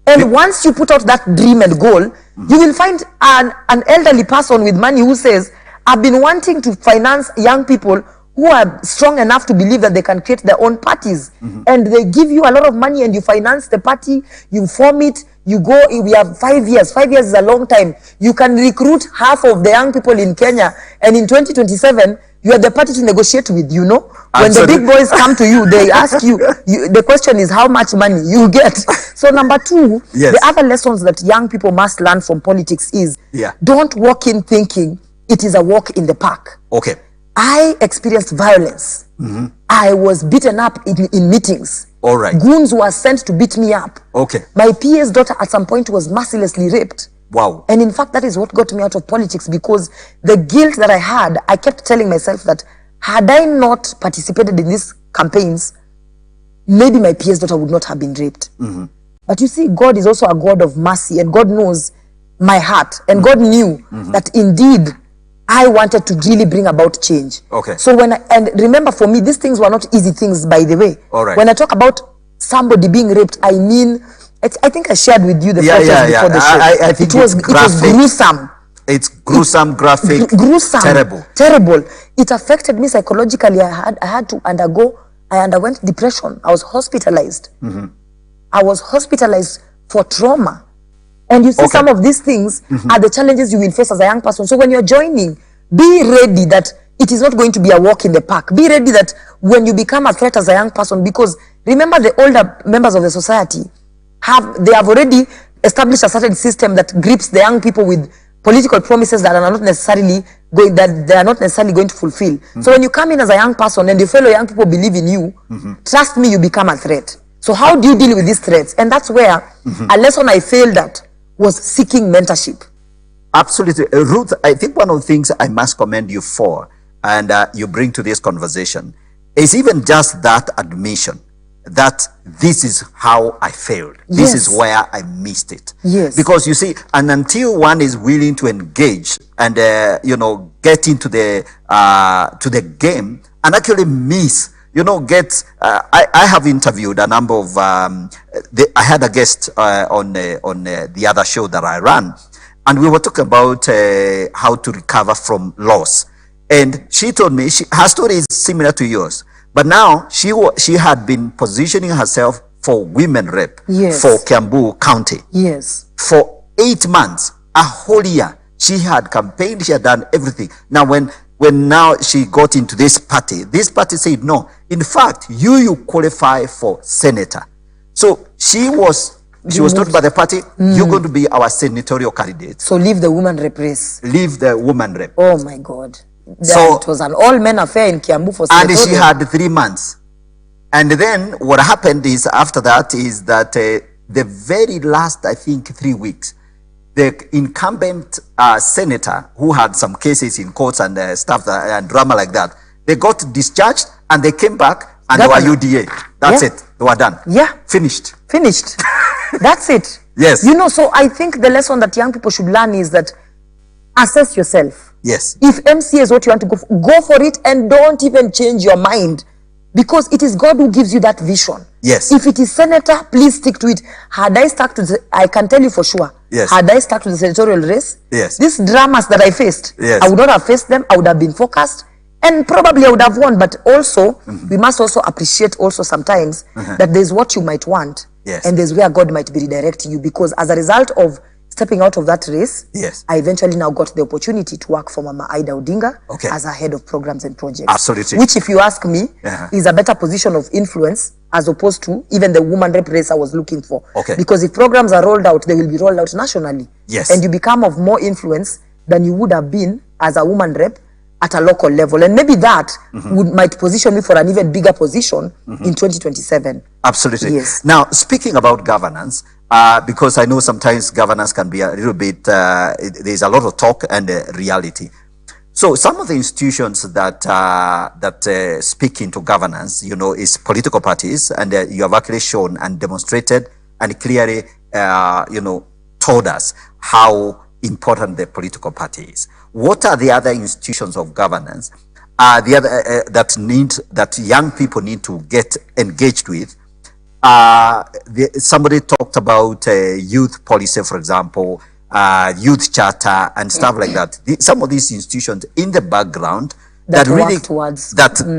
And once you put out that dream and goal, you will find an elderly person with money who says, I've been wanting to finance young people who are strong enough to believe that they can create their own parties. And they give you a lot of money and you finance the party, you form it, you go, we have 5 years. 5 years is a long time. You can recruit half of the young people in Kenya, and in 2027, you are the party to negotiate with, you know. When the big boys come to you, they ask you, the question is how much money you get. So number 2, the other lessons that young people must learn from politics is, don't walk in thinking it is a walk in the park. I experienced violence. I was beaten up in meetings. Goons were sent to beat me up. My PA's daughter at some point was mercilessly raped. And in fact, that is what got me out of politics, because the guilt that I had, I kept telling myself that had I not participated in these campaigns, maybe my PA's daughter would not have been raped. But you see, God is also a God of mercy, and God knows my heart. And God knew that indeed I wanted to really bring about change. So and remember, for me, these things were not easy things, by the way. When I talk about somebody being raped, I mean, I think I shared with you the photos before the show. I think it was gruesome. It's gruesome, graphic, gruesome, terrible. It affected me psychologically. I underwent depression. I was hospitalized. I was hospitalized for trauma. And you see, some of these things are the challenges you will face as a young person. So when you're joining, be ready that it is not going to be a walk in the park. Be ready that when you become a threat as a young person, because remember, the older members of the society have already established a certain system that grips the young people with political promises that are not necessarily going to fulfill. So when you come in as a young person and your fellow young people believe in you, trust me, you become a threat. So how do you deal with these threats? And that's where a lesson I failed at was seeking mentorship. Absolutely. Ruth, I think one of the things I must commend you for, and you bring to this conversation, is even just that admission that this is how I failed. This is where I missed it. Because you see, and until one is willing to engage and get into the game and actually miss, I have interviewed a number of I had a guest on the other show that I ran, and we were talking about how to recover from loss. And she told me her story is similar to yours, but now she had been positioning herself for women rep for Kiambu County. For 8 months, a whole year, she had campaigned, she had done everything. Now when now she got into this party said, no, in fact, you qualify for senator. So she was told by the party, you're going to be our senatorial candidate. So leave the woman rep race. Leave the woman rep. Oh my God. So it was an all-men affair in Kiambu for senatorial. And she had 3 months. And then what happened is, after that, is that the very last, I think, 3 weeks, the incumbent senator who had some cases in courts and stuff and drama like that, they got discharged and they came back and they were UDA. That's it. They were done. Finished. That's it. Yes. You know, so I think the lesson that young people should learn is that assess yourself. Yes. If MCA is what you want to go for it, and don't even change your mind, because it is God who gives you that vision. Yes. If it is senator, please stick to it. Had I stuck to I can tell you for sure. Yes. Had I stuck to the senatorial race, yes, these dramas that I faced, yes, I would not have faced them. I would have been focused, and probably I would have won. But also, we must also appreciate also sometimes that there's what you might want, yes, and there's where God might be redirecting you, because as a result of stepping out of that race, yes, I eventually now got the opportunity to work for Mama Ida Odinga as a head of programs and projects. Absolutely. Which, if you ask me, is a better position of influence as opposed to even the woman rep race I was looking for. Okay. Because if programs are rolled out, they will be rolled out nationally. Yes. And you become of more influence than you would have been as a woman rep at a local level. And maybe that might position me for an even bigger position in 2027. Absolutely. Yes. Now, speaking about governance, because I know sometimes governance can be a little bit, there's a lot of talk and reality. So some of the institutions that speak into governance, you know, is political parties, and you have actually shown and demonstrated and clearly, you know, told us how important the political party is. What are the other institutions of governance the other that young people need to get engaged with? Somebody talked about youth policy, for example, youth charter and stuff like that. Some of these institutions in the background that really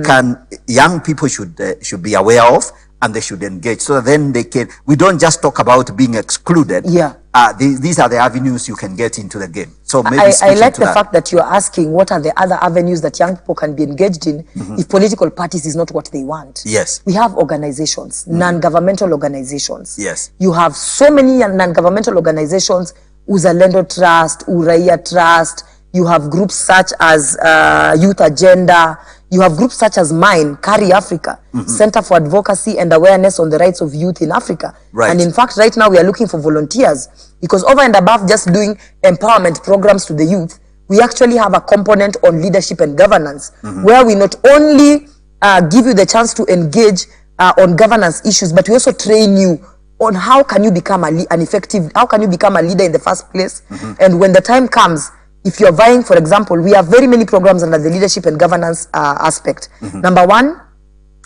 can young people should be aware of, and they should engage, so that then they can. We don't just talk about being excluded. Yeah. These are the avenues you can get into the game. So maybe I like the fact that you're asking what are the other avenues that young people can be engaged in if political parties is not what they want. Yes. We have organizations, non-governmental organizations. Yes. You have so many non-governmental organizations, Uzalendo Trust, Uraia Trust. You have groups such as Youth Agenda. You have groups such as mine, Carry Africa, Center for Advocacy and Awareness on the Rights of Youth in Africa. Right. And in fact, right now we are looking for volunteers, because over and above just doing empowerment programs to the youth, we actually have a component on leadership and governance, where we not only give you the chance to engage on governance issues, but we also train you on how can you become how can you become a leader in the first place. And when the time comes, if you're vying, for example, we have very many programs under the leadership and governance aspect. Number one,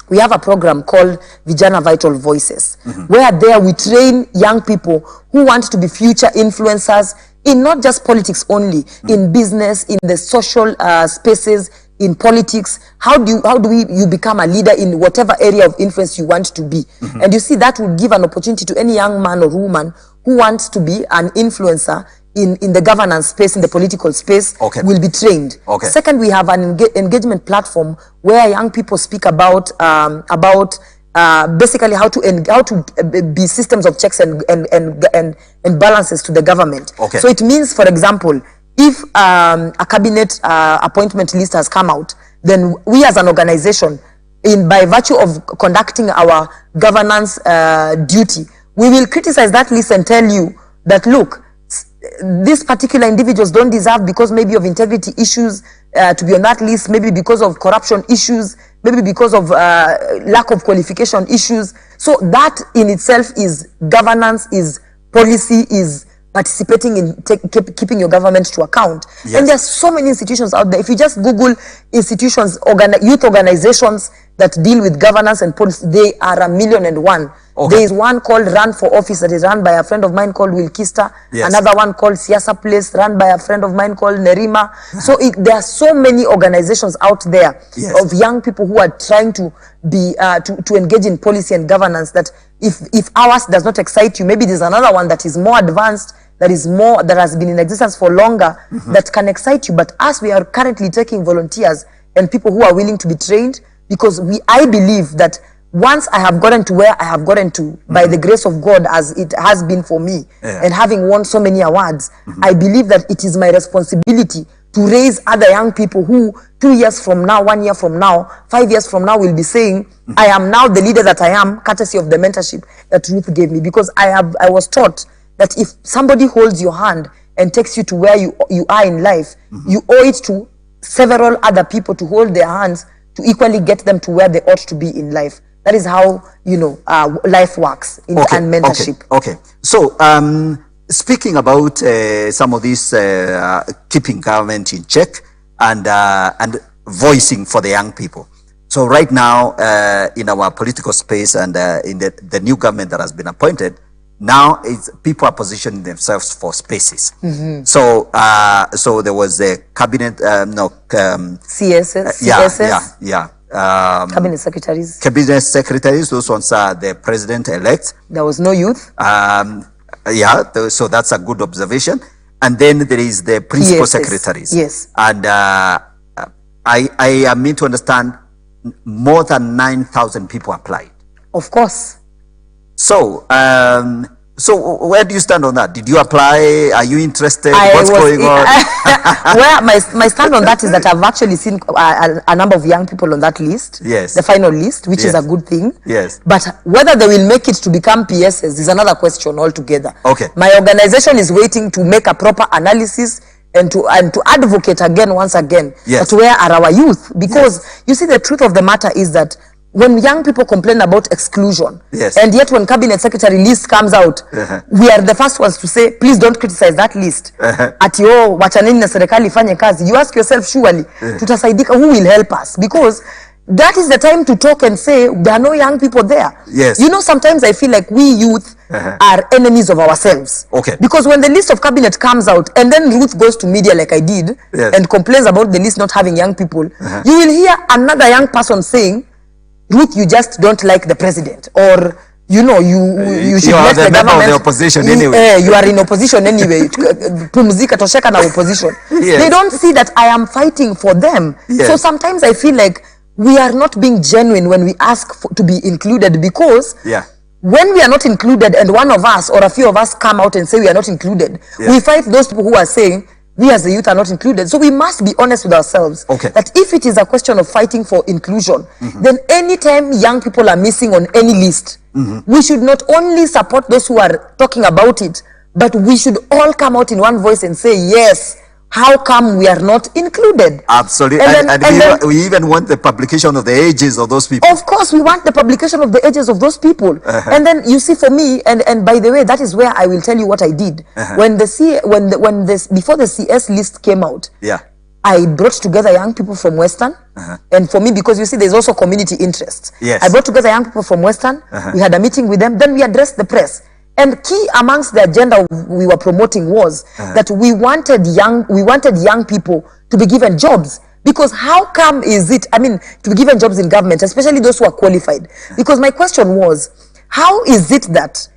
we have a program called Vijana Vital Voices, where there we train young people who want to be future influencers in not just politics only, in business, in the social spaces, in politics. How do you become a leader in whatever area of influence you want to be? And you see, that will give an opportunity to any young man or woman who wants to be an influencer in the governance space, in the political space, will be trained. Second, we have an engagement platform where young people speak about basically how to be systems of checks and balances to the government. So it means, for example, if a cabinet appointment list has come out, then we as an organization, by virtue of conducting our governance duty, we will criticize that list and tell you that, look, these particular individuals don't deserve, because maybe of integrity issues, to be on that list, maybe because of corruption issues, maybe because of lack of qualification issues. So that in itself is governance, is policy, is participating in keeping your government to account. And there's so many institutions out there. If you just Google institutions, youth organizations that deal with governance and policy, they are 1,000,001. There is one called Run for Office that is run by a friend of mine called Will Kister. Another one called Siasa Place, run by a friend of mine called Nerima. So there are so many organizations out there of young people who are trying to be to engage in policy and governance, that if ours does not excite you, maybe there's another one that is more advanced, that has been in existence for longer, that can excite you. But us, we are currently taking volunteers and people who are willing to be trained, because I believe that once I have gotten to where I have gotten to, by the grace of God, as it has been for me, and having won so many awards, I believe that it is my responsibility to raise other young people who 2 years from now, 1 year from now, 5 years from now will be saying, I am now the leader that I am, courtesy of the mentorship that Ruth gave me. Because I was taught that if somebody holds your hand and takes you to where you are in life, you owe it to several other people to hold their hands to equally get them to where they ought to be in life. That is how, you know, life works in and mentorship. Okay. So, speaking about some of these keeping government in check and voicing for the young people. So right now, in our political space and in the new government that has been appointed, now people are positioning themselves for spaces. So so there was a cabinet, CSS. Cabinet secretaries. Cabinet secretaries, those ones are the president-elect. There was no youth. So that's a good observation. And then there is the principal PSS. secretaries. Yes. And I am meant to understand more than 9,000 people applied. Of course. So, so where do you stand on that? Did you apply? Are you interested? What's going on? Where my stand on that is that I've actually seen a number of young people on that list. Yes. The final list, which is a good thing. Yes. But whether they will make it to become PSs is another question altogether. Okay. My organization is waiting to make a proper analysis and to advocate again, once again, yes, that where are our youth? Because you see, the truth of the matter is that when young people complain about exclusion, yes, and yet when cabinet secretary list comes out, we are the first ones to say, please don't criticize that list. At your wachanini na serikali ifanye kazi. You ask yourself, surely, tutasaidika, who will help us? Because that is the time to talk and say, there are no young people there. Yes. You know, sometimes I feel like we youth are enemies of ourselves. Okay. Because when the list of cabinet comes out and then Ruth goes to media like I did, and complains about the list not having young people, you will hear another young person saying, Ruth, you just don't like the president, or you know, you should let the government. Of the opposition anyway. You are in opposition anyway. Pumzika tosheka na opposition. Yes. They don't see that I am fighting for them. Yes. So sometimes I feel like we are not being genuine when we ask to be included, because when we are not included and one of us or a few of us come out and say we are not included, we fight those people who are saying we as the youth are not included. So we must be honest with ourselves that if it is a question of fighting for inclusion, then anytime young people are missing on any list, we should not only support those who are talking about it, but we should all come out in one voice and say, yes, how come we are not included? Absolutely. And we even want the publication of the ages of those people. Of course, we want the publication of the ages of those people. And then you see, for me, and by the way, that is where I will tell you what I did. When before the CS list came out, I brought together young people from Western. And for me, because you see, there's also community interest. Yes. I brought together young people from Western. We had a meeting with them. Then we addressed the press. And key amongst the agenda we were promoting was that we wanted young people to be given jobs. Because how come is it, I mean, to be given jobs in government, especially those who are qualified? Because my question was, how is it that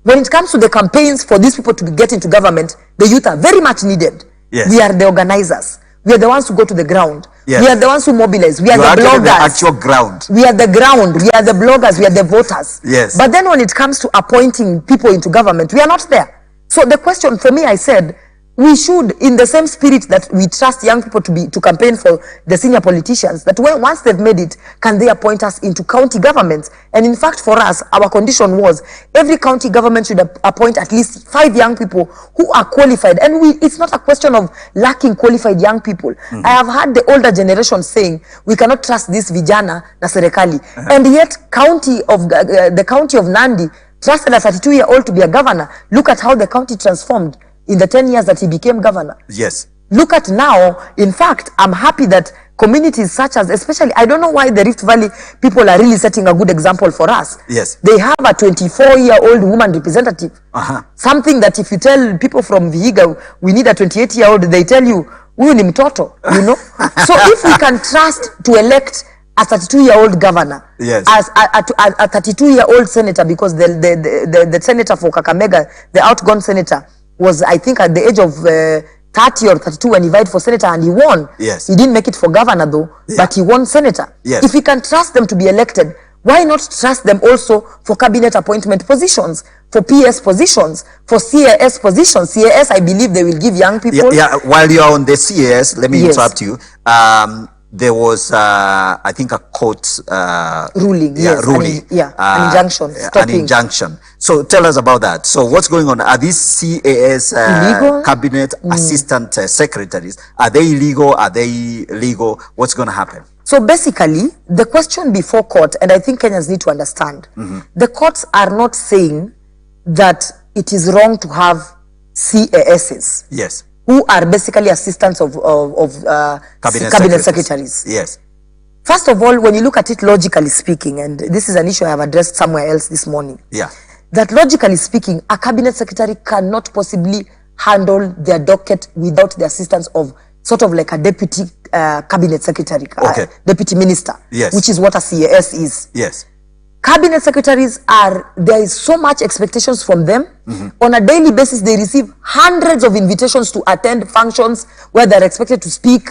when it comes to the campaigns for these people to get into government, the youth are very much needed? Yes. We are the organizers. We are the ones who go to the ground. Yes. We are the ones who mobilize. We are the bloggers. The actual ground. We are the ground. We are the bloggers. We are the voters. Yes. But then when it comes to appointing people into government, we are not there. So the question for me, I said, we should, in the same spirit that we trust young people to campaign for the senior politicians, that once they've made it, can they appoint us into county governments? And in fact, for us, our condition was every county government should appoint at least 5 young people who are qualified. And it's not a question of lacking qualified young people. I have heard the older generation saying, we cannot trust this vijana na serikali. And yet, the county of Nandi trusted a 32-year-old to be a governor. Look at how the county transformed in the 10 years that he became governor. Yes. Look at now, in fact, I'm happy that communities such as, especially, I don't know why the Rift Valley people are really setting a good example for us. Yes. They have a 24-year-old woman representative. Something that if you tell people from Vihiga, we need a 28-year-old, they tell you, huyu ni mtoto, you know? So if we can trust to elect a 32-year-old governor, as a 32-year-old senator, because the senator for Kakamega, the outgone senator, was, I think, at the age of 30 or 32 when he vied for senator, and he won. Yes. He didn't make it for governor though, but he won senator. Yes. If we can trust them to be elected, why not trust them also for cabinet appointment positions, for PS positions, for CAS positions? CAS, I believe they will give young people. While you're on the CAS, let me interrupt you. There was, I think, a court ruling. Ruling. An injunction. An injunction. So tell us about that. So what's going on? Are these CAS cabinet assistant secretaries, are they illegal? Are they legal? What's going to happen? So basically, the question before court, and I think Kenyans need to understand, the courts are not saying that it is wrong to have CASs. Yes. Who are basically assistants of cabinet secretaries. Yes. First of all, when you look at it logically speaking, and this is an issue I have addressed somewhere else this morning, Yeah. that logically speaking, a cabinet secretary cannot possibly handle their docket without the assistance of sort of like a deputy cabinet secretary, Okay. deputy minister, Yes. which is what a CAS is. Yes. Cabinet secretaries there is so much expectations from them. On a daily basis, they receive hundreds of invitations to attend functions where they're expected to speak.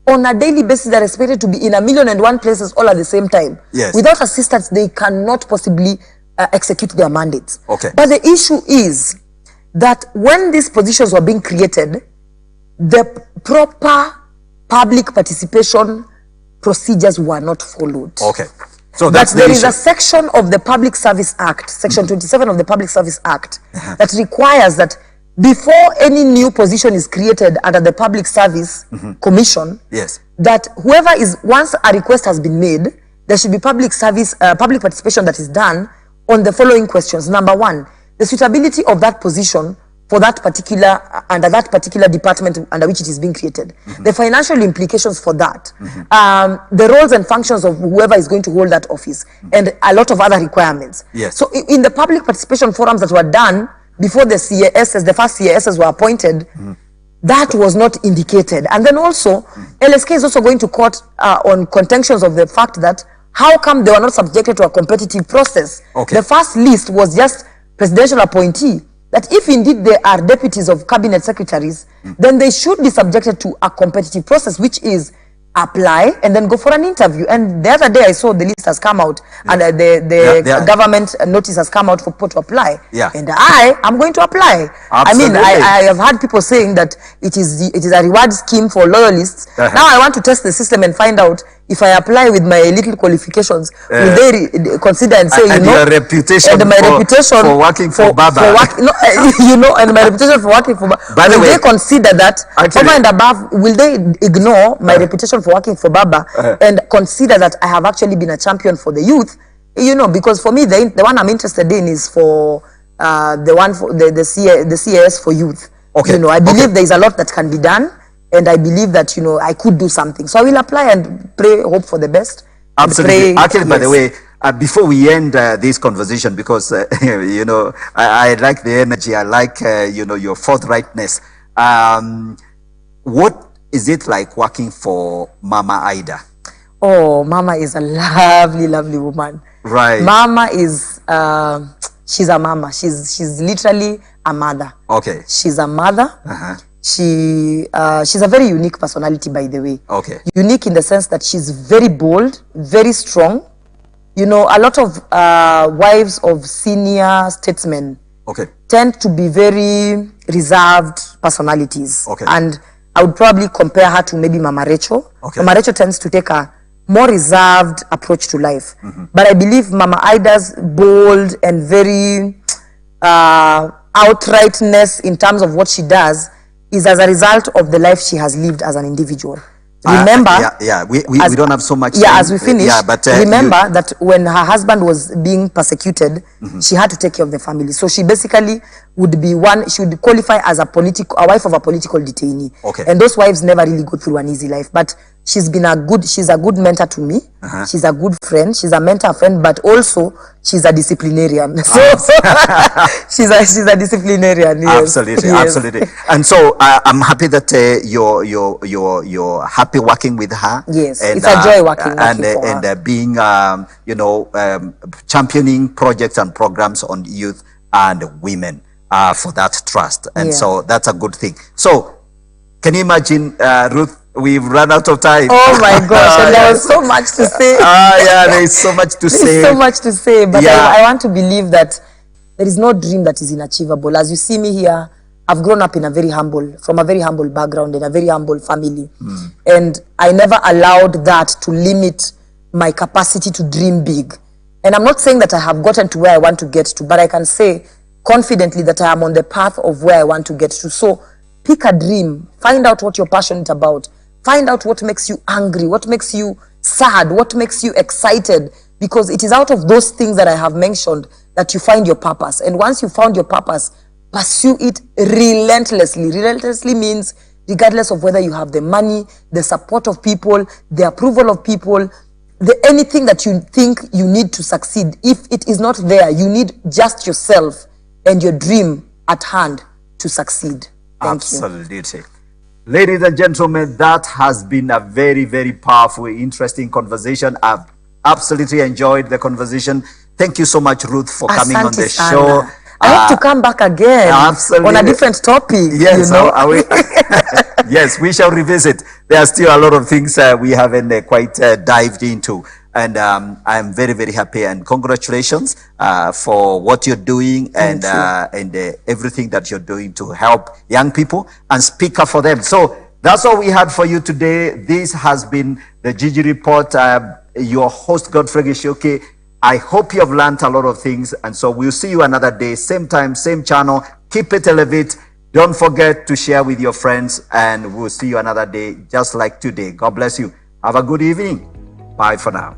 On a daily basis, they're expected to be in 1,000,001 places all at the same time. Yes. Without assistance, they cannot possibly execute their mandates. Okay. But the issue is that when these positions were being created, the proper public participation procedures were not followed. Okay. So But that's the there is issue. a section of the Public Service Act, Section 27 of the Public Service Act, that requires that before any new position is created under the Public Service Commission, Yes. that whoever is, once a request has been made, there should be public participation that is done on the following questions. Number one, the suitability of that position for that particular, under that particular department under which it is being created. The financial implications for that. The roles and functions of whoever is going to hold that office. And a lot of other requirements. Yes. So in the public participation forums that were done before the CASs, the first CASs were appointed, that was not indicated. And then also, LSK is also going to court on contentions of the fact that how come they were not subjected to a competitive process? Okay. The first list was just presidential appointee. That if indeed they are deputies of cabinet secretaries, then they should be subjected to a competitive process, which is apply and then go for an interview. And the other day I saw the list has come out and the government notice has come out for people to apply. Yeah. And I am going to apply. Absolutely. I mean, I have had people saying that it is a reward scheme for loyalists. Now I want to test the system and find out if I apply with my little qualifications, will they consider and say, and you know, your reputation and my reputation for working for Baba. You know, and my reputation for working for Baba. By the will way, they consider that over and above? Will they ignore my reputation for working for Baba and consider that I have actually been a champion for the youth? You know, because for me, the one I'm interested in is for the one for the CAS for youth. Okay. You know, I believe there is a lot that can be done. And I believe that, you know, I could do something. So I will apply and pray, hope for the best. Absolutely. Pray, Actually, by the way, before we end this conversation, because, you know, I like the energy, I like, you know, your forthrightness. What is it like working for Mama Ida? Oh, Mama is a lovely, lovely woman. Right. Mama is, she's a mama. She's literally a mother. Okay. She's a mother. She's a very unique personality, by the way. Okay. Unique in the sense that she's very bold, very strong. You know, a lot of wives of senior statesmen tend to be very reserved personalities. Okay. And I would probably compare her to maybe Mama Rachel. Okay. Mama Rachel tends to take a more reserved approach to life. But I believe Mama Ida's bold and very outrightness in terms of what she does is as a result of the life she has lived as an individual. Remember, we don't have so much time. Yeah, as we finish, but remember that when her husband was being persecuted, she had to take care of the family. So she basically would be she would qualify as a wife of a political detainee. Okay. And those wives never really go through an easy life. But she's a good mentor to me. She's a good friend. She's a mentor friend, but also she's a disciplinarian. So she's a disciplinarian. Yes. Absolutely, Yes. absolutely. And so I'm happy that you're happy working with her. Yes, and, it's a joy working for her. And being you know, championing projects and programs on youth and women for that trust. And so that's a good thing. So can you imagine, Ruth? We've run out of time. Oh my gosh, and there was so much to say. Yeah, there is so much to say. There's so much to say, but Yeah. I want to believe that there is no dream that is inachievable. As you see me here, I've grown up from a very humble background in a very humble family. And I never allowed that to limit my capacity to dream big. And I'm not saying that I have gotten to where I want to get to, but I can say confidently that I am on the path of where I want to get to. So pick a dream, find out what you're passionate about, find out what makes you angry, what makes you sad, what makes you excited, because it is out of those things that I have mentioned that you find your purpose. And once you found your purpose, pursue it relentlessly. Relentlessly means regardless of whether you have the money, the support of people, the approval of people, anything that you think you need to succeed. If it is not there, you need just yourself and your dream at hand to succeed. Thank you. Absolutely. Ladies and gentlemen, that has been a very, very powerful, interesting conversation. I've absolutely enjoyed the conversation. Thank you so much, Ruth, for coming on the show. I hope to come back again on a different topic. Yes, yes, we shall revisit. There are still a lot of things we haven't quite dived into. And I'm very, very happy, and congratulations for what you're doing and everything that you're doing to help young people and speak up for them. So that's all we had for you today. This has been the Gigi Report. Your host, Godfrey Gishoke. I hope you have learned a lot of things. And so we'll see you another day, same time, same channel. Keep it elevate. Don't forget to share with your friends, and we'll see you another day just like today. God bless you. Have a good evening. Bye for now.